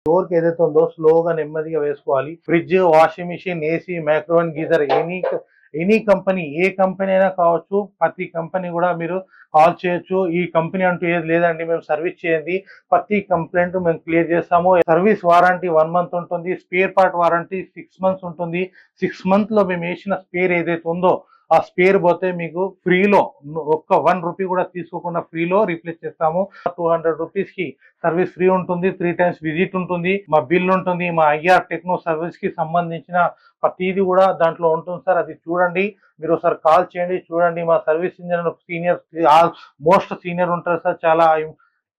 Door కి ఏదైతే ఉందో స్లోగా నెమ్మదిగా వేసుకోవాలి. Fridge, washing machine, AC, microwave, geyser any company, ఏ కంపెనీ అయినా కావచ్చు. ప్రతి కంపెనీ కూడా మీరు కాల్ చేయొచ్చు. ఈ కంపెనీ అంటూ ఏది లేదండి, మేము సర్వీస్ చేయండి, ప్రతి కంప్లైంట్ మేము క్లియర్ చేస్తాము. సర్వీస్ వారంటీ 1 మంత్ ఉంటుంది. స్పేర్ పార్ట్ వారంటీ 6 మంత్స్ ఉంటుంది. 6 మంత్ లో మేము వేసిన స్పేర్ ఏదైతే ఉందో ఆ స్పేర్ పోతే మీకు ఫ్రీలో ఒక్క 1 రూపీ కూడా తీసుకోకుండా ఫ్రీలో రీప్లేస్ చేస్తాము. 200 రూపీస్ కి సర్వీస్ ఫ్రీ ఉంటుంది. 3 టైమ్స్ విజిట్ ఉంటుంది. మా బిల్ ఉంటుంది. మా ఐఆర్ టెక్నో సర్వీస్ కి సంబంధించిన ప్రతిదీ కూడా దాంట్లో ఉంటుంది సార్. అది చూడండి, మీరు ఒకసారి కాల్ చేయండి, చూడండి. మా service engineer senior, most senior ఉంటారు సార్. చాలా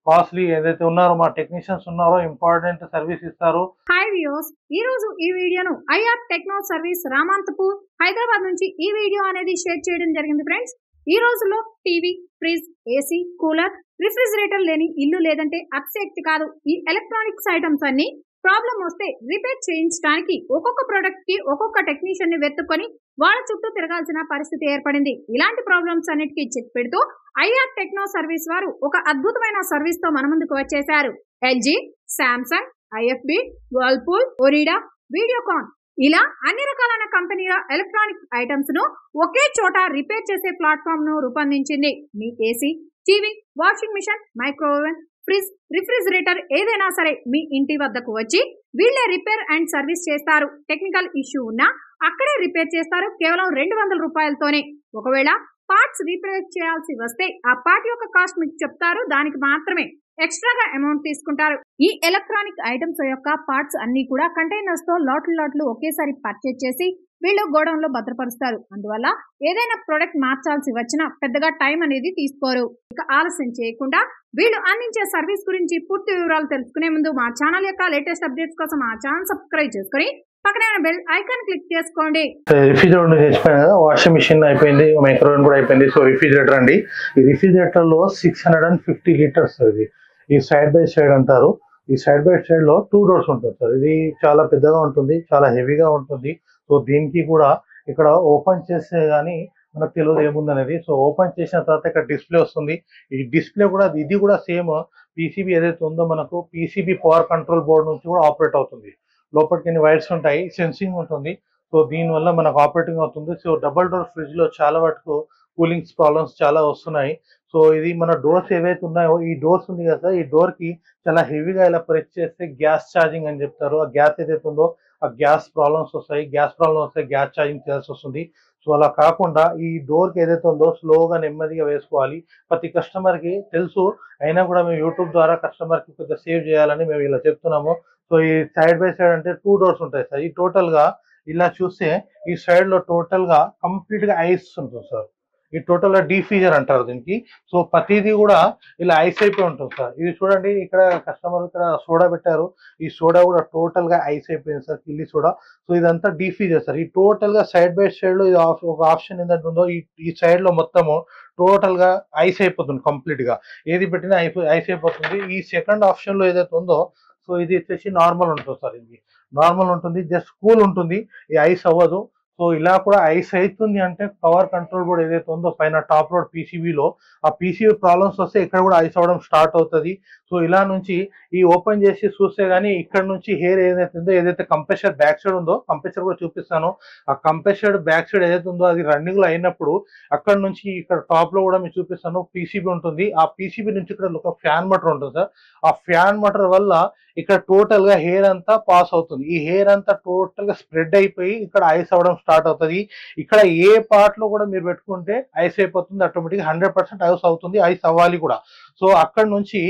కాస్ట్లీ ఏదైతే ఉన్నారో మా టెక్నీషియన్స్ ఉన్నారో ఇంపార్టెంట్ సర్వీస్ ఇస్తారు. హాయ్ వ్యూయర్స్, ఈ రోజు ఈ వీడియోను IR techno service Ramanthapur Hyderabad నుంచి ఈ వీడియో అనేది షేర్ చేయడం జరిగింది ఫ్రెండ్స్. ఈ రోజుల్లో TV, fridge, AC, cooler, refrigerator లేని ఇల్లు లేదంటే అతిశక్తి కాదు. ఈ ఎలక్ట్రానిక్స్ ఐటమ్స్ అన్ని ప్రాబ్లం వస్తే రిపేర్ చేయించడానికి ఒక్కొక్క ప్రొడక్ట్ కి ఒక్కొక్క టెక్నీషియన్ ని వెతుక్కొని వాళ్ళ చుట్టూ తిరగాల్సిన పరిస్థితి ఏర్పడింది. ఇలాంటి ప్రాబ్లమ్స్ అన్నిటికీ చెక్ పెడుతూ ఐఆర్ టెక్నో సర్వీస్ వారు ఒక అద్భుతమైన సర్వీస్ తో మన ముందుకు వచ్చేశారు. LG, Samsung, IFB, Whirlpool, Onida, Videocon ఇలా అన్ని రకాలైన కంపెనీల ఎలక్ట్రానిక్ ఐటమ్స్ ను ఒకే చోట రిపేర్ చేసే ప్లాట్ఫామ్ ను రూపొందించింది. మీ AC, TV, washing machine, microwave, fridge, refrigerator ఏదైనా సరే మీ ఇంటి వద్దకు వచ్చి వీళ్ళే రిపేర్ అండ్ సర్వీస్ చేస్తారు. టెక్నికల్ ఇష్యూ ఉన్నా అక్కడే రిపేర్ చేస్తారు కేవలం 200 రూపాయలతోనే. ఒకవేళ పార్ట్స్ రీప్లేస్ చేయాల్సి వస్తే ఆ పార్ట్ యొక్క కాస్ట్ మీకు చెప్తారు, దానికి మాత్రమే ఎక్స్ట్రాగా అమౌంట్ తీసుకుంటారు. ఈ ఎలక్ట్రానిక్ ఐటమ్స్ యొక్క పార్ట్స్ అన్ని కూడా కంటైనర్స్ తో లాట్లు ఒకేసారి పర్చేజ్ చేసి వీళ్ళు గోడౌన్ లో భద్రపరుస్తారు. అందువల్ల ఏదైనా ప్రొడక్ట్ మార్చాల్సి వచ్చినా పెద్దగా టైం అనేది తీసుకోరు. ఇక ఆలస్యం చేయకుండా వీళ్ళు అందించే సర్వీస్ గురించి పూర్తి వివరాలు తెలుసుకునే ముందు మా ఛానల్ యొక్క లేటెస్ట్ అప్డేట్స్ కోసం మా ఛానల్ సబ్స్క్రైబ్ చేసుకుని పక్కన బెల్ ఐకాన్ క్లిక్ చేసుకోండి. రిఫ్రిజిరేటర్ చేసిపోయినా కదా, వాషింగ్ మిషన్ అయిపోయింది, మైక్రోవేవ్ కూడా అయిపోయింది. సో రిఫ్రిజిరేటర్ అండి, ఈ రిఫ్రిజిరేటర్ లో 650 లీటర్స్ ఇది. ఈ సైడ్ బై సైడ్ అంటారు. ఈ సైడ్ బై సైడ్ లో 2 డోర్స్ ఉంటుంది సార్. ఇది చాలా పెద్దగా ఉంటుంది, చాలా హెవీగా ఉంటుంది. సో దీనికి కూడా ఇక్కడ ఓపెన్ చేస్తే గానీ మనకు తెలియదు ఏముందనేది. సో ఓపెన్ చేసిన తర్వాత ఇక్కడ డిస్ప్లే వస్తుంది. ఈ డిస్ప్లే కూడా ఇది కూడా సేమ్ పీసీబీ ఏదైతే ఉందో మనకు పీసీబీ పవర్ కంట్రోల్ బోర్డ్ నుంచి కూడా ఆపరేట్ అవుతుంది. లోపలికి వైర్స్ ఉంటాయి, సెన్సింగ్ ఉంటుంది. సో దీనివల్ల మనకు ఆపరేటింగ్ అవుతుంది. సో డబుల్ డోర్ ఫ్రిడ్జ్ లో చాలా వరకు కూలింగ్స్ ప్రాబ్లమ్స్ చాలా వస్తున్నాయి. సో ఇది మన డోర్స్ ఏవైతే ఉన్నాయో, ఈ డోర్స్ ఉంది కదా, ఈ డోర్ కి చాలా హెవీగా ఇలా ప్రెస్ చేస్తే గ్యాస్ ఛార్జింగ్ అని చెప్తారు. ఆ గ్యాస్ ఏదైతే ఉందో ఆ గ్యాస్ ప్రాబ్లమ్స్ వస్తాయి. గ్యాస్ ప్రాబ్లమ్ వస్తే గ్యాస్ ఛార్జింగ్ చేయాల్సి వస్తుంది. సో అలా కాకుండా ఈ డోర్ కి ఏదైతే ఉందో స్లోగా నెమ్మదిగా వేసుకోవాలి. ప్రతి కస్టమర్ కి తెలుసు, అయినా కూడా మేము యూట్యూబ్ ద్వారా కస్టమర్ కి కొంచెం సేవ్ చేయాలని మేము ఇలా చెప్తున్నాము. సో ఈ సైడ్ బై సైడ్ అంటే 2 డోర్స్ ఉంటాయి సార్. ఈ టోటల్ గా ఇలా చూస్తే ఈ సైడ్ లో టోటల్ గా కంప్లీట్ గా ఐస్ ఉంటుంది సార్. ఈ టోటల్ గా డీఫ్రీజర్ అంటారు దీనికి. సో ప్రతిదీ కూడా ఇలా ఐస్ అయిపోయి ఉంటుంది సార్. ఇది చూడండి, ఇక్కడ కస్టమర్ ఇక్కడ సోడా పెట్టారు. ఈ సోడా కూడా టోటల్ గా ఐస్ అయిపోయింది సార్, కిల్లి సోడా. సో ఇదంతా డీఫ్రీజర్ సార్. ఈ టోటల్ గా సైడ్ బై సైడ్ లో ఒక ఆప్షన్ ఏంటంటే ఉందో, ఈ సైడ్ లో మొత్తము టోటల్ గా ఐస్ అయిపోతుంది కంప్లీట్ గా. ఏది పెట్టినా ఐస్ అయిపోతుంది. ఈ సెకండ్ ఆప్షన్ లో ఏదైతే ఉందో, సో ఇది వచ్చేసి నార్మల్ ఉంటుంది సార్. ఇది నార్మల్ ఉంటుంది, జస్ట్ కూల్ ఉంటుంది, ఈ ఐస్ అవ్వదు. సో ఇలా కూడా ఐస్ అవుతుంది అంటే పవర్ కంట్రోల్ బోర్డ్ ఏదైతే ఉందో పైన టాప్ లోడ్ పీసీబీలో ఆ పీసీబీ ప్రాబ్లమ్స్ వస్తే ఇక్కడ కూడా ఐస్ అవ్వడం స్టార్ట్ అవుతుంది. సో ఇలా నుంచి ఈ ఓపెన్ చేసి చూస్తే గానీ ఇక్కడ నుంచి హెయిర్ ఏదైతే ఉందో, ఏదైతే కంప్రెసర్ బ్యాక్ సైడ్ ఉందో, కంప్రెసర్ కూడా చూపిస్తాను. ఆ కంప్రెసర్ బ్యాక్ సైడ్ ఏదైతే ఉందో అది రన్నింగ్ లో అయినప్పుడు అక్కడ నుంచి ఇక్కడ టాప్ లో కూడా మీకు చూపిస్తాను పీసీబీ ఉంటుంది. ఆ పీసీబీ నుంచి ఇక్కడ ఒక ఫ్యాన్ మోటార్ ఉంటుంది సార్. ఆ ఫ్యాన్ మోటార్ వల్ల ఇక్కడ టోటల్ గా హెయిర్ అంతా పాస్ అవుతుంది. ఈ హెయిర్ అంతా టోటల్ గా స్ప్రెడ్ అయిపోయి ఇక్కడ ఐస్ అవ్వడం స్టార్ట్ అవుతుంది. ఇక్కడ ఏ పార్ట్ లో కూడా మీరు పెట్టుకుంటే ఐస్ అయిపోతుంది, ఆటోమేటిక్ 100% ఐస్ అవుతుంది, ఐస్ అవ్వాలి కూడా. సో అక్కడ నుంచి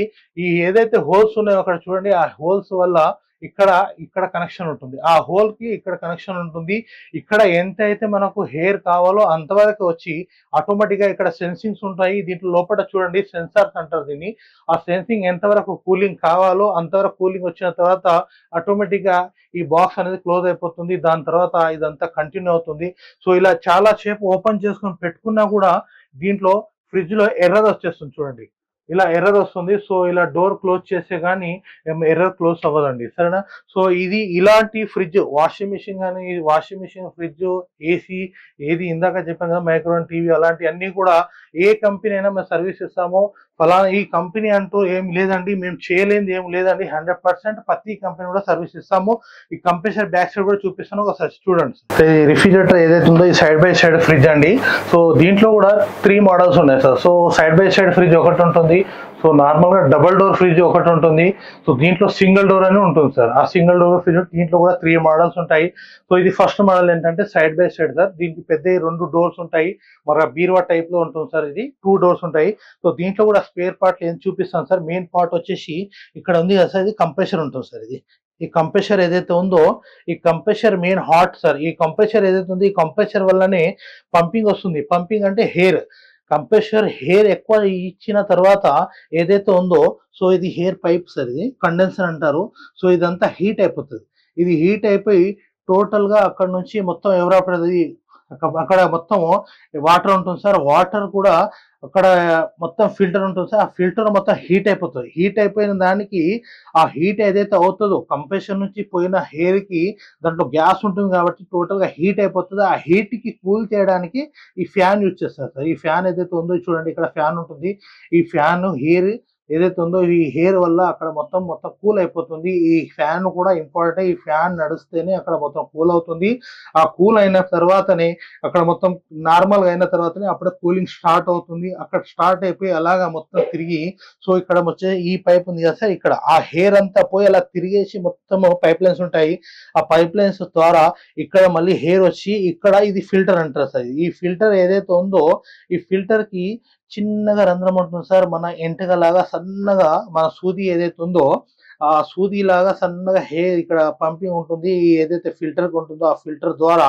ఈ ఏదైతే హోల్స్ ఉన్నాయో అక్కడ చూడండి, ఆ హోల్స్ వల్ల ఇక్కడ కనెక్షన్ ఉంటుంది. ఆ హోల్ కి ఇక్కడ కనెక్షన్ ఉంటుంది. ఇక్కడ ఎంత అయితే మనకు హెయిర్ కావాలో అంతవరకు వచ్చి ఆటోమేటిక్ గా ఇక్కడ సెన్సింగ్స్ ఉంటాయి. దీంట్లో లోపల చూడండి సెన్సార్స్ అంటారు దీన్ని. ఆ సెన్సింగ్ ఎంతవరకు కూలింగ్ కావాలో అంతవరకు కూలింగ్ వచ్చిన తర్వాత ఆటోమేటిక్ గా ఈ బాక్స్ అనేది క్లోజ్ అయిపోతుంది. దాని తర్వాత ఇదంతా కంటిన్యూ అవుతుంది. సో ఇలా చాలా సేపు ఓపెన్ చేసుకొని పెట్టుకున్నా కూడా దీంట్లో ఫ్రిడ్జ్ లో ఎర్రర్ వచ్చేస్తుంది చూడండి. ఇలా ఎర్రర్ వస్తుంది. సో ఇలా డోర్ క్లోజ్ చేస్తే కానీ ఎర్రర్ క్లోజ్ అవ్వదండి, సరేనా. సో ఇది ఇలాంటి ఫ్రిడ్జ్, వాషింగ్ మిషన్ కానీ, వాషింగ్ మిషన్, ఫ్రిడ్జ్, ఏసీ, ఏది ఇందాక చెప్పాను కదా మైక్రోవేవ్, టీవీ, అలాంటి అన్ని కూడా ఏ కంపెనీ అయినా మేము సర్వీస్ ఇస్తాము. ఫలానా ఈ కంపెనీ అంటూ ఏం లేదండి, మేము చేయలేనిది ఏం లేదండి. 100% ప్రతి కంపెనీ కూడా సర్వీస్ ఇస్తాము. ఈ కంప్రెసర్ బ్యాక్ సైడ్ కూడా చూపిస్తాను, ఒకసారి చూడండి. రిఫ్రిజిరేటర్ ఏదైతే ఉందో ఈ సైడ్ బై సైడ్ ఫ్రిడ్జ్ అండి. సో దీంట్లో కూడా 3 మోడల్స్ ఉన్నాయి sir. So side by side fridge ఒకటి ఉంటుంది. సో నార్మల్గా డబుల్ డోర్ ఫ్రిడ్జ్ ఒకటి ఉంటుంది. సో దీంట్లో సింగిల్ డోర్ అని ఉంటుంది సార్. ఆ సింగిల్ డోర్ ఫ్రిడ్జ్ దీంట్లో కూడా 3 మోడల్స్ ఉంటాయి. సో ఇది ఫస్ట్ మోడల్ ఏంటంటే సైడ్ బై సైడ్ సార్. దీనికి పెద్ద 2 డోర్స్ ఉంటాయి. మరి బీరువా టైప్ లో ఉంటుంది సార్. ఇది 2 డోర్స్ ఉంటాయి. సో దీంట్లో కూడా స్పేర్ పార్ట్ ఏం చూపిస్తాను సార్. మెయిన్ పార్ట్ వచ్చేసి ఇక్కడ ఉంది కదా సార్, ఇది కంప్రెసర్ ఉంటుంది సార్. ఇది ఈ కంప్రెసర్ ఏదైతే ఉందో ఈ కంప్రెసర్ మెయిన్ హార్ట్ సార్. ఈ కంప్రెసర్ ఏదైతే ఉందో ఈ కంప్రెసర్ వల్లనే పంపింగ్ వస్తుంది. పంపింగ్ అంటే హెయిర్, కంప్రెసర్ హెయిర్ ఎక్కువ ఇచ్చిన తర్వాత ఏదైతే ఉందో సో ఇది హెయిర్ పైప్ సార్. ఇది కండెన్సర్ అంటారు. సో ఇదంతా హీట్ అయిపోతుంది. ఇది హీట్ అయిపోయి టోటల్ గా అక్కడ నుంచి మొత్తం ఎవరాపడది అక్కడ మొత్తం వాటర్ ఉంటుంది సార్. వాటర్ కూడా అక్కడ మొత్తం ఫిల్టర్ ఉంటుంది సార్. ఆ ఫిల్టర్ మొత్తం హీట్ అయిపోతుంది. హీట్ అయిపోయిన దానికి ఆ హీట్ ఏదైతే అవుతుందో కంప్రెసర్ నుంచి పోయిన హెయిర్ కి దాంట్లో గ్యాస్ ఉంటుంది కాబట్టి టోటల్ గా హీట్ అయిపోతుంది. ఆ హీట్ కి కూల్ చేయడానికి ఈ ఫ్యాన్ యూజ్ చేస్తారు సార్. ఈ ఫ్యాన్ ఏదైతే ఉందో చూడండి, ఇక్కడ ఫ్యాన్ ఉంటుంది. ఈ ఫ్యాన్ హెయిర్ ఏదైతే ఉందో ఈ హెయిర్ వల్ల అక్కడ మొత్తం కూల్ అయిపోతుంది. ఈ ఫ్యాన్ కూడా ఇంపార్టెంట్. ఈ ఫ్యాన్ నడిస్తేనే అక్కడ మొత్తం కూల్ అవుతుంది. ఆ కూల్ అయిన తర్వాతనే అక్కడ మొత్తం నార్మల్ గా అయిన తర్వాతనే అప్పుడే కూలింగ్ స్టార్ట్ అవుతుంది. అక్కడ స్టార్ట్ అయిపోయి అలాగా మొత్తం తిరిగి సో ఇక్కడ వచ్చే ఈ పైప్ ఉంది కదా సార్, ఇక్కడ ఆ హెయిర్ అంతా పోయి అలా తిరిగేసి మొత్తం పైప్ లైన్స్ ఉంటాయి. ఆ పైప్ లైన్స్ ద్వారా ఇక్కడ మళ్ళీ హెయిర్ వచ్చి ఇక్కడ ఇది ఫిల్టర్ అంటారు సార్. ఈ ఫిల్టర్ ఏదైతే ఉందో ఈ ఫిల్టర్ కి చిన్నగా రంధ్రం ఉంటుంది సార్. మన ఎంటక లాగా సన్నగా మన సూది ఏదైతే ఉందో ఆ సూది లాగా సన్నగా హెయిర్ ఇక్కడ పంపింగ్ ఉంటుంది. ఏదైతే ఫిల్టర్ ఉంటుందో ఆ ఫిల్టర్ ద్వారా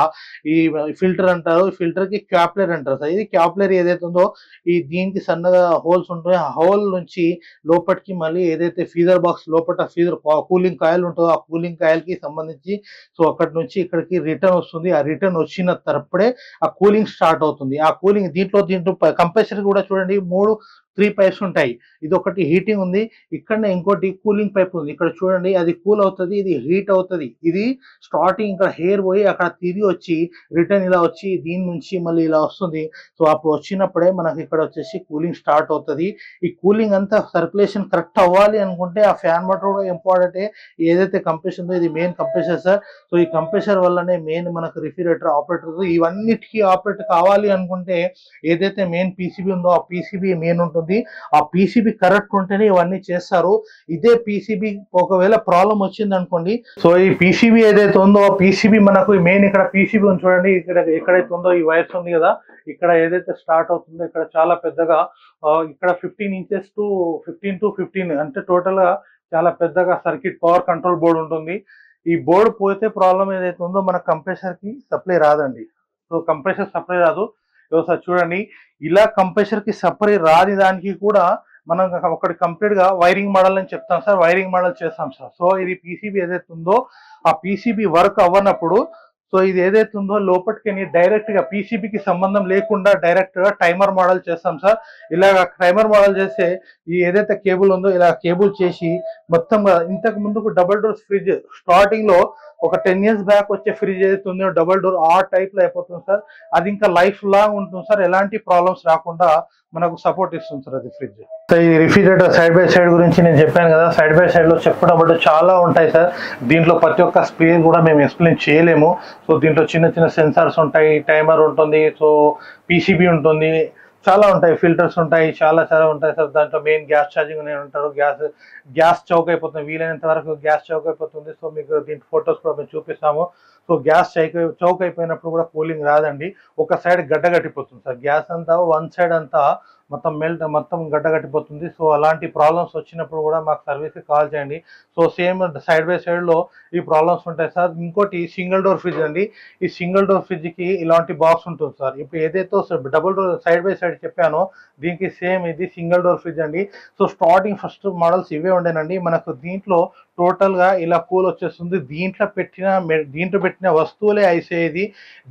ఈ ఫిల్టర్ అంటారు. ఈ ఫిల్టర్ కి క్యాప్లర్ అంటారు సార్. ఇది క్యాప్లర్ ఏదైతే ఉందో ఈ దీనికి సన్నగా హోల్స్ ఉంటాయి. ఆ హోల్ నుంచి లోపలికి మళ్ళీ ఏదైతే ఫీజర్ బాక్స్ లోపల ఫీజర్ కూలింగ్ కాయిల్ ఉంటుందో ఆ కూలింగ్ కాయిల్ కి సంబంధించి సో అక్కడి నుంచి ఇక్కడికి రిటర్న్ వస్తుంది. ఆ రిటర్న్ వచ్చిన తరపుడే ఆ కూలింగ్ స్టార్ట్ అవుతుంది. ఆ కూలింగ్ దీంట్లో కంప్రెసర్ కూడా చూడండి 3 పైప్స్ ఉంటాయి. ఇది ఒకటి హీటింగ్ ఉంది, ఇక్కడనే ఇంకోటి కూలింగ్ పైప్ ఉంది. ఇక్కడ చూడండి అది కూల్ అవుతుంది, ఇది హీట్ అవుతుంది. ఇది స్టార్టింగ్ ఇక్కడ హెయిర్ పోయి అక్కడ తిరిగి వచ్చి రిటర్న్ ఇలా వచ్చి దీని నుంచి మళ్ళీ ఇలా వస్తుంది. సో అప్పుడు వచ్చినప్పుడే మనకి ఇక్కడ వచ్చేసి కూలింగ్ స్టార్ట్ అవుతుంది. ఈ కూలింగ్ అంతా సర్క్యులేషన్ కరెక్ట్ అవ్వాలి అనుకుంటే ఆ ఫ్యాన్ మోటార్ కూడా ఇంపార్టెంట్. ఏదైతే కంప్రెసర్ ఉందో ఇది మెయిన్ కంప్రెసర్ సార్. సో ఈ కంప్రెసర్ వల్లనే మెయిన్ మనకు రిఫ్రిజిరేటర్ ఆపరేటర్ ఇవన్నిటికీ ఆపరేట్ కావాలి అనుకుంటే ఏదైతే మెయిన్ పీసీబీ ఉందో ఆ పీసీబీ మెయిన్ ఉంటుంది. ఆ పీసీబీ కరెక్ట్ ఉంటేనే ఇవన్నీ చేస్తారు. ఇదే పీసీబీ ఒకవేళ ప్రాబ్లం వచ్చింది అనుకోండి, సో ఈ పీసీబీ ఏదైతే ఉందో ఆ పీసీబీ మనకు మెయిన్ ఇక్కడ పీసీబీ ఉంది చూడండి. ఇక్కడ ఎక్కడైతే ఉందో ఈ వైర్స్ ఉంది కదా, ఇక్కడ ఏదైతే స్టార్ట్ అవుతుందో ఇక్కడ చాలా పెద్దగా ఇక్కడ 15 ఇంచెస్ టు 15 to 15 అంటే టోటల్ గా చాలా పెద్దగా సర్క్యూట్ పవర్ కంట్రోల్ బోర్డు ఉంటుంది. ఈ బోర్డు పోతే ప్రాబ్లం ఏదైతే ఉందో మన కంప్రెసర్ కి సప్లై రాదండి. సో కంప్రెసర్ సప్లై రాదు. ఒకసారి చూడండి, ఇలా కంప్రెసర్ కి సప్లై రాని దానికి కూడా మనం ఒకటి కంప్లీట్ గా వైరింగ్ మోడల్ అని చెప్తాం సార్. వైరింగ్ మోడల్ చేస్తాం సార్. సో ఇది పీసీబీ ఏదైతే ఉందో ఆ పీసీబీ వర్క్ అవ్వనప్పుడు సో ఇది ఏదైతే ఉందో లోపలికి డైరెక్ట్ గా పీసీబీకి సంబంధం లేకుండా డైరెక్ట్ గా టైమర్ మోడల్ చేస్తాం సార్. ఇలాగ టైమర్ మోడల్ చేస్తే ఈ ఏదైతే కేబుల్ ఉందో ఇలా కేబుల్ చేసి మొత్తంగా ఇంతకు ముందుకు డబుల్ డోర్ ఫ్రిడ్జ్ స్టార్టింగ్ లో ఒక 10 years బ్యాక్ వచ్చే ఫ్రిడ్జ్ ఏదైతే ఉందో డబుల్ డోర్ ఆ టైప్ లో అయిపోతుంది సార్. అది ఇంకా లైఫ్ లాంగ్ ఉంటుంది సార్. ఎలాంటి ప్రాబ్లమ్స్ రాకుండా మనకు సపోర్ట్ ఇస్తుంది సార్ అది ఫ్రిడ్జ్. సో ఈ రిఫ్రిజిరేటర్ సైడ్ బై సైడ్ గురించి నేను చెప్పాను కదా, సైడ్ బై సైడ్ లో చెప్పడం చాలా ఉంటాయి సార్. దీంట్లో ప్రతి ఒక్క స్పేర్ కూడా మేము ఎక్స్ప్లెయిన్ చేయలేము. సో దీంట్లో చిన్న చిన్న సెన్సార్స్ ఉంటాయి, టైమర్ ఉంటుంది, సో పీసీబీ ఉంటుంది, చాలా ఉంటాయి, ఫిల్టర్స్ ఉంటాయి, చాలా ఉంటాయి సార్. దాంట్లో మెయిన్ గ్యాస్ ఛార్జింగ్ ఉంటారు. గ్యాస్ చౌక్ అయిపోతుంది, వీలైనంత వరకు గ్యాస్ చౌక్ అయిపోతుంది. సో మీకు దీంట్లో ఫొటోస్ కూడా మేము చూపిస్తాము. సో గ్యాస్ చౌక్ అయిపోయినప్పుడు కూడా కూలింగ్ రాదండి. ఒక సైడ్ గడ్డ కట్టిపోతుంది సార్. గ్యాస్ అంతా వన్ సైడ్ అంతా మొత్తం గడ్డ కట్టిపోతుంది. సో అలాంటి ప్రాబ్లమ్స్ వచ్చినప్పుడు కూడా మాకు సర్వీస్కి కాల్ చేయండి. So same side by side లో ఈ ప్రాబ్లమ్స్ ఉంటాయి సార్. ఇంకోటి సింగిల్ డోర్ ఫ్రిడ్జ్ అండి. ఈ సింగిల్ డోర్ ఫ్రిడ్జ్ కి ఇలాంటి బాక్స్ ఉంటుంది సార్. ఇప్పుడు ఏదైతే double door side by side చెప్పానో దీనికి సేమ్ ఇది సింగిల్ డోర్ ఫ్రిడ్జ్ అండి. సో స్టార్టింగ్ ఫస్ట్ మోడల్స్ ఇవే ఉండేనండి. మనకు దీంట్లో టోటల్ గా ఇలా కూల్ వచ్చేస్తుంది. దీంట్లో పెట్టిన వస్తువులే ఐసేది,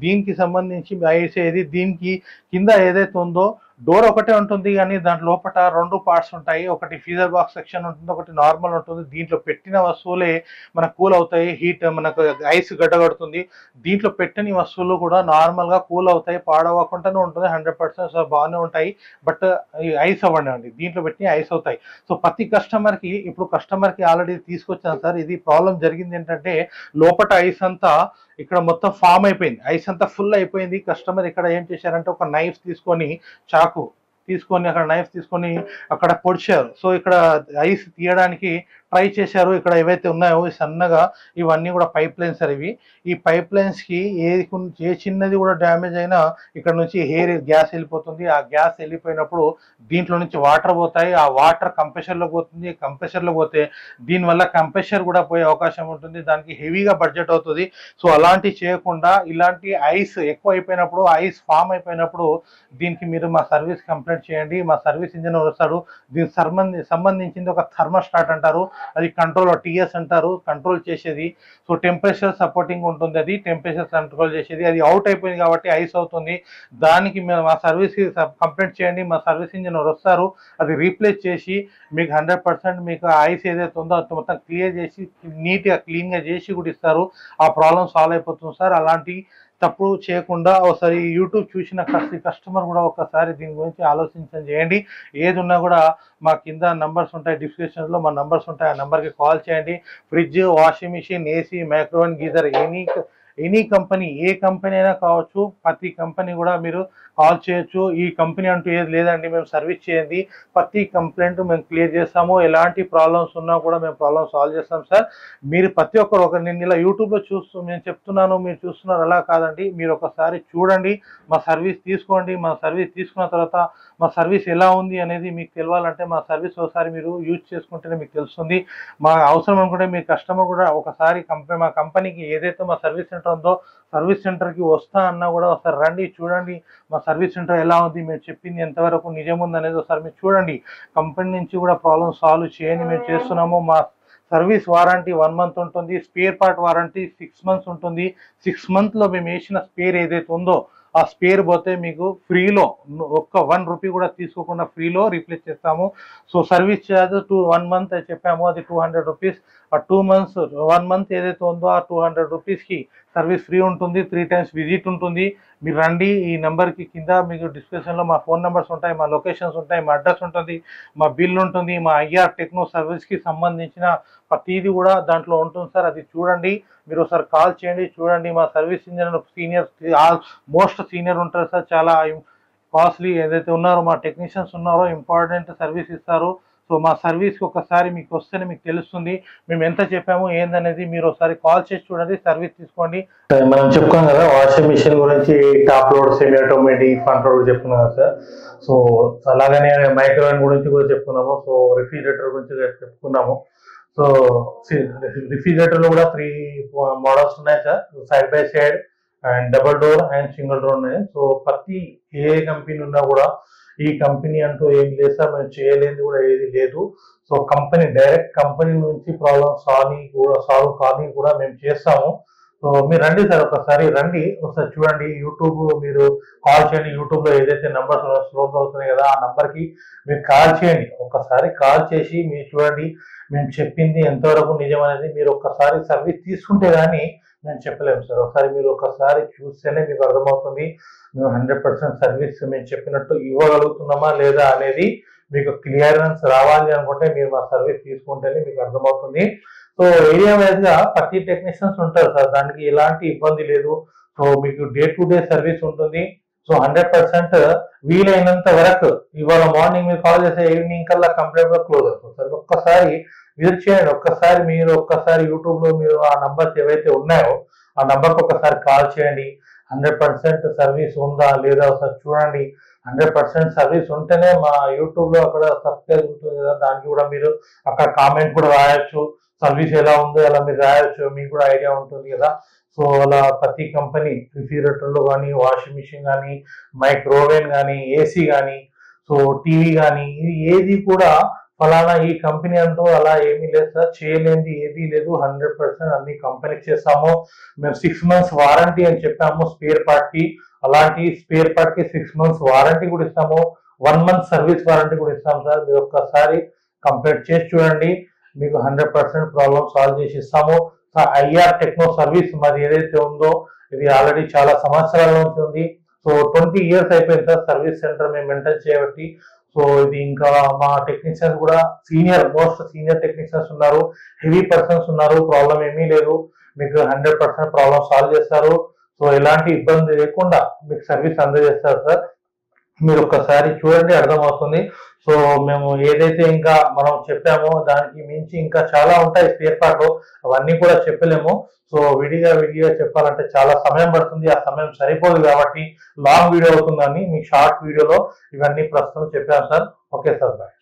దీనికి సంబంధించి ఐసేది. దీనికి కింద ఏదైతే ఉందో డోర్ ఒకటే ఉంటుంది కానీ దాని లోపల 2 పార్ట్స్ ఉంటాయి. ఒకటి ఫ్రీజర్ బాక్స్ సెక్షన్ ఉంటుంది, ఒకటి నార్మల్ ఉంటుంది. దీంట్లో పెట్టిన వస్తువులే మనకు కూల్ అవుతాయి. హీట్ మనకు ఐస్ గడ్డగడుతుంది. దీంట్లో పెట్టని వస్తువులు కూడా నార్మల్గా కూల్ అవుతాయి, పాడవకుండానే ఉంటుంది. 100% బాగానే ఉంటాయి. బట్ ఈ ఐస్ అవ్వండి, దీంట్లో పెట్టి ఐస్ అవుతాయి. సో ప్రతి కస్టమర్కి ఇప్పుడు కస్టమర్కి ఆల్రెడీ తీసుకొచ్చాను సార్. ఇది ప్రాబ్లం జరిగింది ఏంటంటే లోపల ఐస్ అంతా ఇక్కడ మొత్తం ఫామ్ అయిపోయింది, ఐస్ అంతా ఫుల్ అయిపోయింది. కస్టమర్ ఇక్కడ ఏం చేశారంటే ఒక నైఫ్ తీసుకొని, చాకు తీసుకొని, అక్కడ నైఫ్ తీసుకొని అక్కడ పొడిచారు. సో ఇక్కడ ఐస్ తీయడానికి ట్రై చేశారు. ఇక్కడ ఏవైతే ఉన్నాయో సన్నగా ఇవన్నీ కూడా పైప్ లైన్స్ సార్. ఈ పైప్ లైన్స్కి ఏ చిన్నది కూడా డ్యామేజ్ అయినా ఇక్కడ నుంచి గ్యాస్ వెళ్ళిపోతుంది. ఆ గ్యాస్ వెళ్ళిపోయినప్పుడు దీంట్లో నుంచి వాటర్ పోతాయి. ఆ వాటర్ కంప్రెషర్లో పోతుంది. కంప్రెషర్లో పోతే దీనివల్ల కంప్రెషర్ కూడా పోయే అవకాశం ఉంటుంది. దానికి హెవీగా బడ్జెట్ అవుతుంది. సో అలాంటివి చేయకుండా ఇలాంటి ఐస్ ఎక్కువ అయిపోయినప్పుడు, ఐస్ ఫామ్ అయిపోయినప్పుడు దీనికి మీరు మా సర్వీస్ కంప్లైంట్ చేయండి. మా సర్వీస్ ఇంజనీర్ వస్తాడు. దీనికి సంబంధించింది ఒక థర్మోస్టాట్ అంటారు, అది కంట్రోల్ టీఎస్ అంటారు, కంట్రోల్ చేసేది. సో టెంపరేచర్ సపోర్టింగ్ ఉంటుంది, అది టెంపరేచర్ కంట్రోల్ చేసేది. అది అవుట్ అయిపోయింది కాబట్టి ఐస్ అవుతుంది. దానికి మా సర్వీస్కి కంప్లైంట్ చేయండి. మా సర్వీస్ ఇంజనీర్ వస్తారు, అది రీప్లేస్ చేసి మీకు 100% మీకు ఐస్ ఏదైతే ఉందో అది మొత్తం క్లియర్ చేసి నీట్గా క్లీన్గా చేసి కూడా ఇస్తారు. ఆ ప్రాబ్లం సాల్వ్ అయిపోతుంది సార్. అలాంటి తప్పు చేయకుండా ఒకసారి యూట్యూబ్ చూసిన కస్టమర్ కూడా ఒకసారి దీని గురించి ఆలోచించండి చేయండి. ఏది ఉన్నా కూడా మా కింద నంబర్స్ ఉంటాయి, డిస్క్రిప్షన్లో మా నంబర్స్ ఉంటాయి, ఆ నెంబర్కి కాల్ చేయండి. Fridge, washing machine, AC, microwave, geyser, any company, ఏ కంపెనీ అయినా కావచ్చు, ప్రతి కంపెనీ కూడా మీరు కాల్ చేయొచ్చు. ఈ కంపెనీ అంటూ ఏది లేదండి, మేము సర్వీస్ చేయండి, ప్రతి కంప్లైంట్ మేము క్లియర్ చేస్తాము. ఎలాంటి ప్రాబ్లమ్స్ ఉన్నా కూడా మేము ప్రాబ్లమ్ సాల్వ్ చేస్తాం సార్. మీరు ప్రతి ఒక్కరు నేను ఇలా యూట్యూబ్లో నేను చెప్తున్నాను, మీరు చూస్తున్నారు, అలా కాదండి. మీరు ఒకసారి చూడండి, మా సర్వీస్ తీసుకోండి. మా సర్వీస్ తీసుకున్న తర్వాత మా సర్వీస్ ఎలా ఉంది అనేది మీకు తెలియాలంటే మా సర్వీస్ ఒకసారి మీరు యూజ్ చేసుకుంటేనే మీకు తెలుస్తుంది. మా అవసరం అనుకుంటే మీ కస్టమర్ కూడా ఒకసారి మా కంపెనీకి ఏదైతే మా సర్వీస్ సెంటర్ ఉందో సర్వీస్ సెంటర్కి వస్తా అన్నా కూడా ఒకసారి రండి, చూడండి మా సర్వీస్ సెంటర్ ఎలా ఉంది, మేము చెప్పింది ఎంతవరకు నిజం ఉంది అనేది ఒకసారి మీరు చూడండి. కంపెనీ నుంచి కూడా ప్రాబ్లమ్ సాల్వ్ చేయని మేము చేస్తున్నాము. మా సర్వీస్ వారంటీ 1 month ఉంటుంది. స్పేర్ పార్ట్ వారంటీ 6 months ఉంటుంది. 6 monthsలో మేము వేసిన స్పేర్ ఏదైతే ఉందో ఆ స్పేర్ పోతే మీకు ఫ్రీలో ఒక్క 1 రూపీ కూడా తీసుకోకుండా ఫ్రీలో రీప్లేస్ చేస్తాము. సో సర్వీస్ ఛార్జ్ 1 month చెప్పాము, అది 200 రూపీస్. ఆ 2 months 1 month ఏదైతే ఉందో ఆ 200 రూపీస్కి సర్వీస్ ఫ్రీ ఉంటుంది. 3 times విజిట్ ఉంటుంది. మీరు రండి. ఈ నెంబర్కి కింద మీకు డిస్క్రిప్షన్లో మా ఫోన్ నెంబర్స్ ఉంటాయి, మా లొకేషన్స్ ఉంటాయి, మా అడ్రస్ ఉంటుంది, మా బిల్ ఉంటుంది, మా ఐఆర్ టెక్నో సర్వీస్కి సంబంధించిన ప్రతిదీ కూడా దాంట్లో ఉంటుంది సార్. అది చూడండి, మీరు ఒకసారి కాల్ చేయండి, చూడండి. మా service engineer senior, most senior ఉంటారు సార్. చాలా కాస్ట్లీ ఏదైతే ఉన్నారో మా టెక్నీషియన్స్ ఉన్నారో ఇంపార్టెంట్ సర్వీస్ ఇస్తారు. సో మా సర్వీస్కి ఒకసారి మీకు వస్తేనే మీకు తెలుస్తుంది మేము ఎంత చెప్పాము ఏందనేది. మీరు ఒకసారి కాల్ చేసి చూడండి, సర్వీస్ తీసుకోండి. మనం చెప్పుకున్నాం కదా వాషింగ్ మిషన్ గురించి, top load, semi automatic, front load చెప్పుకున్నాం కదా సార్. సో అలాగనే మైక్రోవేవ్ గురించి కూడా చెప్పుకున్నాము. సో రిఫ్రిజిరేటర్ గురించి చెప్పుకున్నాము. సో రిఫ్రిజిరేటర్లో కూడా 3 మోడల్స్ ఉన్నాయి sir, side by side and double door and single door ఉన్నాయి. సో ప్రతి ఏ కంపెనీ ఉన్నా కూడా ఈ కంపెనీ అంటూ ఏం లేదు సార్, మేము చేయలేనిది కూడా ఏది లేదు. సో డైరెక్ట్ కంపెనీ నుంచి ప్రాబ్లమ్ సాల్వ్ కానీ కూడా మేము చేస్తాము. సో మీరు రండి సార్, ఒకసారి రండి, ఒకసారి చూడండి. యూట్యూబ్ మీరు కాల్ చేయండి. యూట్యూబ్లో ఏదైతే నంబర్స్ స్లోగా అవుతున్నాయి కదా ఆ నంబర్కి మీరు కాల్ చేయండి. ఒకసారి కాల్ చేసి మీరు చూడండి మేము చెప్పింది ఎంతవరకు నిజం అనేది. మీరు ఒక్కసారి సర్వీస్ తీసుకుంటే కానీ మేము చెప్పలేము సార్. ఒకసారి మీరు ఒకసారి చూస్తేనే మీకు అర్థమవుతుంది మేము 100% సర్వీస్ మేము చెప్పినట్టు ఇవ్వగలుగుతున్నామా లేదా అనేది. మీకు క్లియరెన్స్ రావాలి అనుకుంటే మీరు మా సర్వీస్ తీసుకుంటేనే మీకు అర్థమవుతుంది. సో ఏరియా వైజ్గా ప్రతి టెక్నీషియన్స్ ఉంటారు సార్, దానికి ఎలాంటి ఇబ్బంది లేదు. సో మీకు డే టు డే సర్వీస్ ఉంటుంది. సో 100% వీలైనంత వరకు ఇవాళ మార్నింగ్ మీరు కాల్ చేస్తే ఈవినింగ్ కల్లా కంప్లీట్గా క్లోజ్ అవుతుంది సార్. ఒక్కసారి విజిట్ చేయండి. ఒక్కసారి యూట్యూబ్లో మీరు ఆ నంబర్స్ ఏవైతే ఉన్నాయో ఆ నంబర్కి ఒకసారి కాల్ చేయండి. 100% సర్వీస్ ఉందా లేదా ఒకసారి చూడండి. 100% సర్వీస్ ఉంటేనే మా యూట్యూబ్లో అక్కడ సబ్స్క్రైబ్ ఉంటుంది కదా, దానికి కూడా మీరు అక్కడ కామెంట్ కూడా రాయొచ్చు. సర్వీస్ ఎలా ఉందో అలా మీరు రాయొచ్చు, మీకు కూడా ఐడియా ఉంటుంది కదా. సో అలా ప్రతి కంపెనీ రిఫ్రిజిరేటర్లో కానీ, వాషింగ్ మిషన్ కానీ, మైక్రోవేవ్ కానీ, ఏసీ కానీ, సో టీవీ కానీ, ఇది ఏది కూడా ఫలానా ఈ కంపెనీ అంటూ అలా ఏమీ లేదు సార్, చేయలేనిది ఏదీ లేదు. 100% అన్ని కంపెనీకి చేస్తాము. మేము 6 months వారంటీ అని చెప్పాము స్పేర్ పార్ట్ కి. అలాంటి స్పేర్ పార్ట్ కి 6 months వారంటీ కూడా ఇస్తాము. 1 month సర్వీస్ వారంటీ కూడా ఇస్తాం సార్. మీరు ఒక్కసారి కంప్లీట్ చేసి చూడండి, మీకు 100% ప్రాబ్లమ్ సాల్వ్ చేసి ఇస్తాము. ఐఆర్ టెక్నో సర్వీస్ మరి ఏదైతే ఉందో ఇది ఆల్రెడీ చాలా సంవత్సరాల నుంచి ఉంది. సో 20 years అయిపోయింది సార్ సర్వీస్ సెంటర్ మేము మెయింటైన్ చేయబట్టి. సో ఇది ఇంకా మా టెక్నీషియన్స్ కూడా మోస్ట్ సీనియర్ టెక్నీషియన్స్ ఉన్నారు, హెవీ పర్సన్స్ ఉన్నారు. ప్రాబ్లం ఏమీ లేదు, మీకు 100% ప్రాబ్లమ్ సాల్వ్ చేస్తారు. సో ఎలాంటి ఇబ్బంది లేకుండా మీకు సర్వీస్ అందజేస్తారు సార్. మీరు ఒక్కసారి చూడండి, అర్థమవుతుంది. సో మేము ఏదైతే ఇంకా మనం చెప్పామో దానికి మించి ఇంకా చాలా ఉంటాయి స్పేర్ పార్ట్, అవన్నీ కూడా చెప్పలేము. సో విడిగా చెప్పాలంటే చాలా సమయం పడుతుంది, ఆ సమయం సరిపోదు కాబట్టి లాంగ్ వీడియో అవుతుందని మీ షార్ట్ వీడియోలో ఇవన్నీ ప్రస్తుతం చెప్పాను సార్. Okay sir, bye.